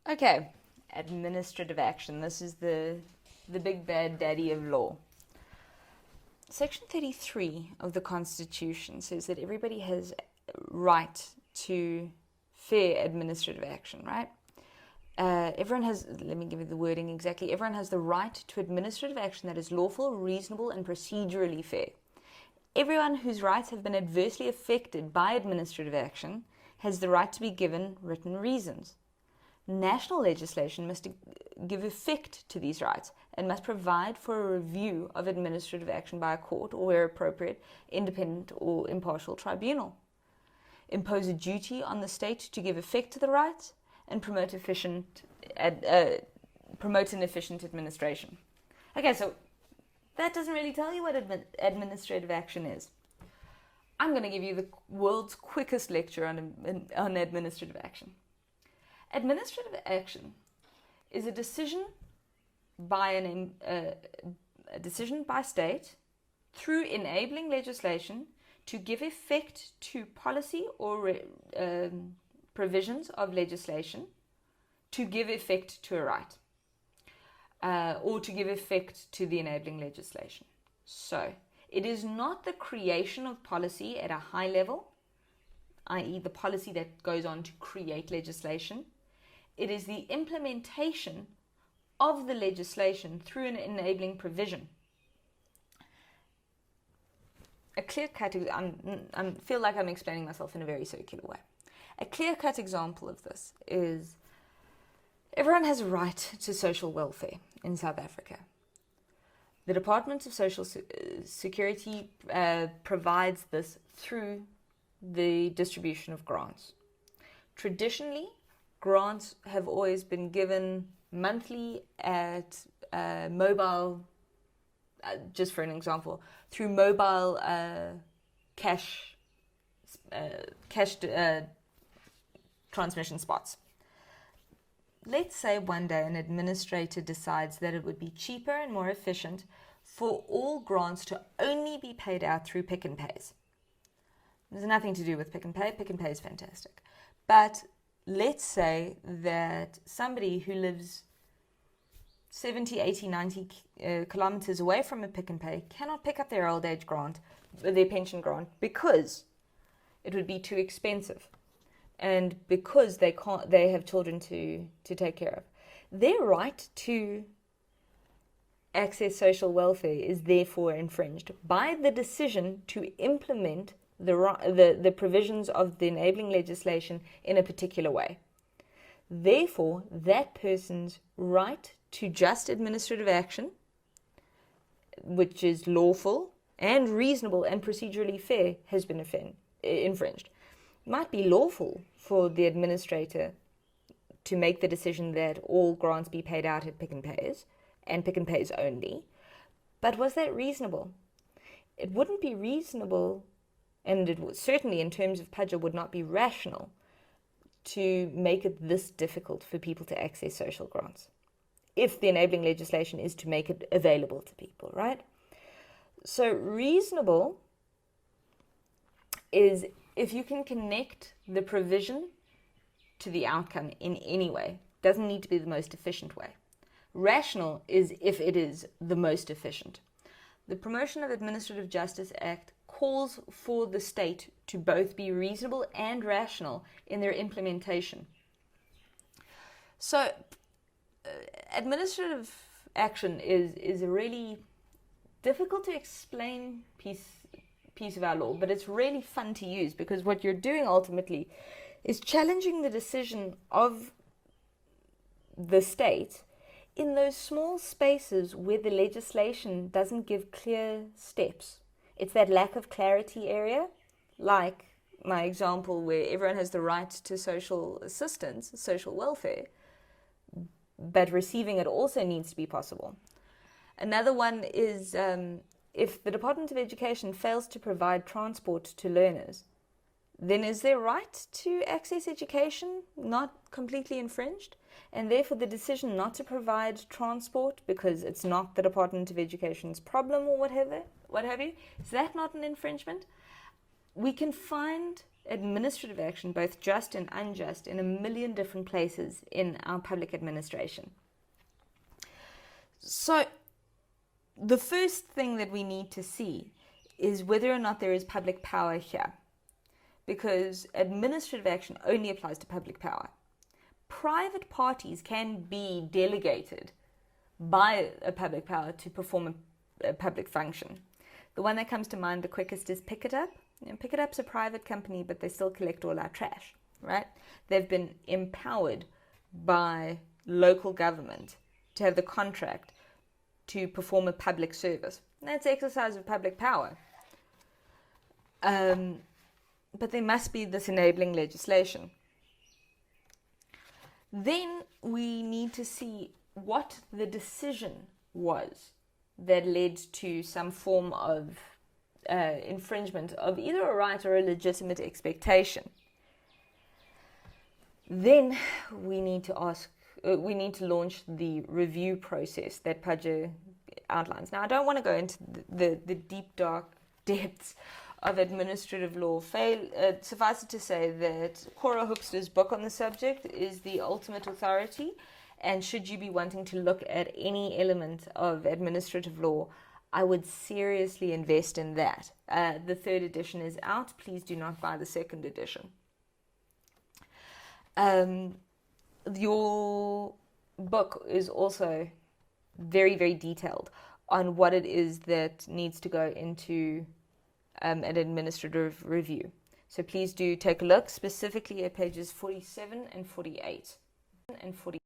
Okay, administrative action. This is the big bad daddy of law. Section 33 of the Constitution says that everybody has right to fair administrative action, right? Everyone has, let me give you the wording exactly, everyone has the right to administrative action that is lawful, reasonable, and procedurally fair. Everyone whose rights have been adversely affected by administrative action has the right to be given written reasons. National legislation must give effect to these rights and must provide for a review of administrative action by a court or, where appropriate, independent or impartial tribunal. Impose a duty on the state to give effect to the rights and promote an efficient administration. Okay, so that doesn't really tell you what administrative action is. I'm going to give you the world's quickest lecture on administrative action. Administrative action is a decision by a decision by state through enabling legislation to give effect to policy or provisions of legislation to give effect to a right, or to give effect to the enabling legislation. So, it is not the creation of policy at a high level, i.e. the policy that goes on to create legislation. It is the implementation of the legislation through an enabling provision. A clear-cut, I feel like I'm explaining myself in a very circular way. A clear-cut example of this is everyone has a right to social welfare in South Africa. The Department of Social Security provides this through the distribution of grants. Traditionally, grants have always been given monthly at mobile, just for an example, through mobile cash transmission spots. Let's say one day an administrator decides that it would be cheaper and more efficient for all grants to only be paid out through Pick n Pays. There's nothing to do with Pick n Pay. Pick n Pay is fantastic. But let's say that somebody who lives 70, 80, 90 kilometers away from a Pick n Pay cannot pick up their old age grant, their pension grant, because it would be too expensive. And because they have children to take care of. Their right to access social welfare is therefore infringed by the decision to implement the provisions of the enabling legislation in a particular way. Therefore, that person's right to just administrative action, which is lawful and reasonable and procedurally fair, has been infringed. It might be lawful for the administrator to make the decision that all grants be paid out at Pick n Pays and Pick n Pays only, but was that reasonable? It wouldn't be reasonable, and it would, certainly in terms of Pudgell, would not be rational to make it this difficult for people to access social grants, if the enabling legislation is to make it available to people, right? So reasonable is if you can connect the provision to the outcome in any way. Doesn't need to be the most efficient way. Rational is if it is the most efficient. The Promotion of Administrative Justice Act calls for the state to both be reasonable and rational in their implementation. So, administrative action is a really difficult to explain piece of our law, but it's really fun to use, because what you're doing ultimately is challenging the decision of the state in those small spaces where the legislation doesn't give clear steps. It's that lack of clarity area, like my example where everyone has the right to social assistance, social welfare, but receiving it also needs to be possible. Another one is if the Department of Education fails to provide transport to learners, then is their right to access education not completely infringed? And therefore the decision not to provide transport because it's not the Department of Education's problem or what have you, is that not an infringement? We can find administrative action, both just and unjust, in a million different places in our public administration. So the first thing that we need to see is whether or not there is public power here, because administrative action only applies to public power. Private parties can be delegated by a public power to perform a public function. The one that comes to mind the quickest is Pick It Up. Pick It Up's a private company, but they still collect all our trash, right? They've been empowered by local government to have the contract to perform a public service. And that's exercise of public power. But there must be this enabling legislation. Then we need to see what the decision was that led to some form of infringement of either a right or a legitimate expectation. Then we need to launch the review process that Padga outlines. Now, I don't want to go into the deep, dark depths of administrative law. Suffice it to say that Cora Hoekster's book on the subject is the ultimate authority, and should you be wanting to look at any element of administrative law, I would seriously invest in that. The third edition is out. Please do not buy the second edition. Your book is also very, very detailed on what it is that needs to go into an administrative review. So please do take a look, specifically at pages 47 and 48 and 40.